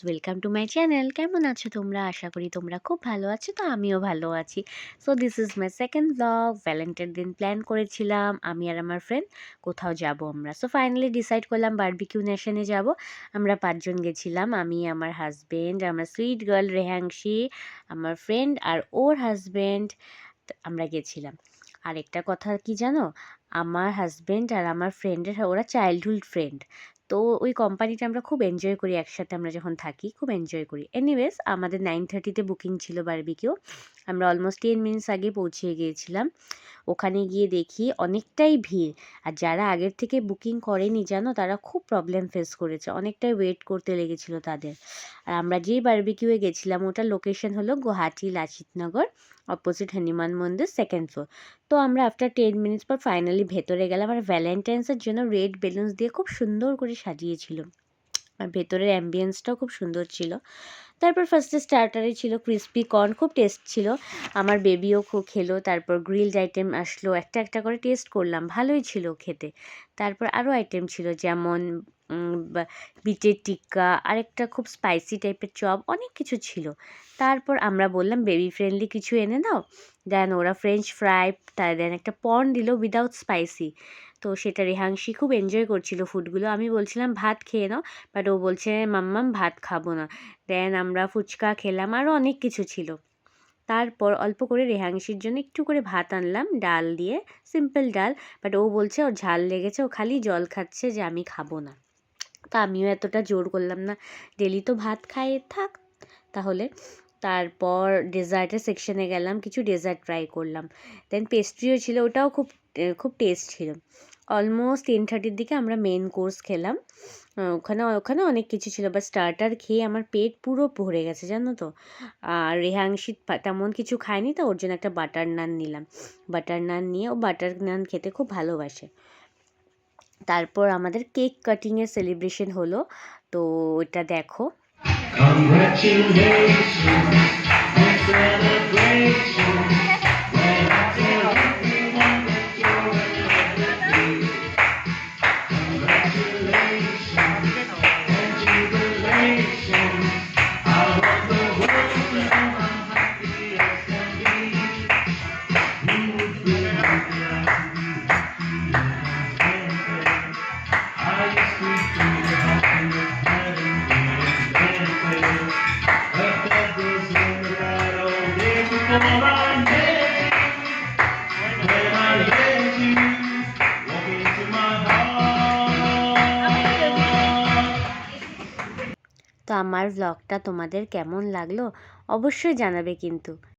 Welcome to my channel. কেমন আছো তোমরা? আশা করি তোমরা খুব ভালো আছো। তো আমিও ভালো আছি। So this is my second blog. Valentine দিন প্ল্যান করেছিলাম আমি আর আমার ফ্রেন্ড কোথাও যাব আমরা। সো ফাইনালি ডিসাইড করলাম বারবিকিউ নেশনে যাব। আমরা ৫ জন গেছিলাম। আমি, আমার হাসব্যান্ড, আমার সুইট গার্ল রেহাংশী, আমার ফ্রেন্ড আর ওর হাসব্যান্ড। আমরা গেছিলাম। আরেকটা কথা কি জানো? আমার হাসব্যান্ড আর আমার ফ্রেন্ডের ওরা চাইল্ডহুড ফ্রেন্ড। তো ওই কোম্পানিটা আমরা খুব এনজয় করি একসাথে, আমরা যখন থাকি খুব এনজয় করি। এনিওয়েজ আমাদের 9:30-তে বুকিং ছিল বারবিকিউ। আমরা অলমোস্ট 10 মিনিটস আগে পৌঁছে গিয়েছিলাম। ওখানে গিয়ে দেখি অনেকটাই ভিড়। আর যারা আগের থেকে বুকিং করেনি জানো, তারা খুব প্রবলেম ফেস করেছে। অনেকটাই ওয়েট করতে লেগেছিল তাদের। আর আমরা যেই বারবিকিউয়ে গেছিলাম ওটার লোকেশন হলো গুয়াহাটি লাচিত নগর, অপোজিট হনুমান মন্দির, সেকেন্ড ফ্লোর। তো আমরা আফটার 10 মিনিটস পর ফাইনালি ভেতরে গেলাম। আর ভ্যালেন্টাইন্সের জন্য রেড বেলুনস দিয়ে খুব সুন্দর করে সাজিয়েছিল। আর ভেতরের অ্যাম্বিয়েন্সটাও খুব সুন্দর ছিল। তারপর ফার্স্টে স্টার্টারে ছিল ক্রিস্পি কর্ন, খুব টেস্ট ছিল। আমার বেবিও খুব খেলো। তারপর গ্রিলড আইটেম আসলো, একটা একটা করে টেস্ট করলাম, ভালোই ছিল খেতে। তারপর আরও আইটেম ছিল যেমন বিটের টিক্কা, আরেকটা খুব স্পাইসি টাইপের চপ, অনেক কিছু ছিল। তারপর আমরা বললাম বেবি ফ্রেন্ডলি কিছু এনে দাও। দেন ওরা ফ্রেঞ্চ ফ্রাই, দেন একটা পর্ন দিল উইদাউট স্পাইসি। তো সেটা রেহাংশী খুব এনজয় করছিল ফুডগুলো। আমি বলছিলাম ভাত খেয়ে নাও, বাট ও বলছে মাম্মাম ভাত খাবো না। দেন আমরা ফুচকা খেলাম, আরও অনেক কিছু ছিল। তারপর অল্প করে রেহাংশীর জন্য একটু করে ভাত আনলাম ডাল দিয়ে, সিম্পল ডাল। বাট ও বলছে ওর ঝাল লেগেছে, ও খালি জল খাচ্ছে, যে আমি খাবো না। তা আমিও এতটা জোর করলাম না, ডেলি তো ভাত খাই, থাক তাহলে। তারপর ডেজার্টের সেকশনে গেলাম, কিছু ডেজার্ট ট্রাই করলাম। দেন পেস্ট্রিও ছিল, ওটাও খুব খুব টেস্ট ছিল। অলমোস্ট 10:30-র দিকে আমরা মেন কোর্স খেলাম। ওখানে ওখানে অনেক কিছু ছিল, বাট স্টার্টার খেয়ে আমার পেট পুরো ভরে গেছে জানো তো। আর রেহাংশী তেমন কিছু খায়নি, তো ওর জন্য একটা বাটার নান নিলাম। বাটার নান নিয়ে, ও বাটার নান খেতে খুব ভালোবাসে। তারপর আমাদের কেক কাটিংয়ের সেলিব্রেশন হলো, তো ওইটা দেখো। তো আমার ভ্লগটা তোমাদের কেমন লাগলো অবশ্যই জানাবে কিন্তু।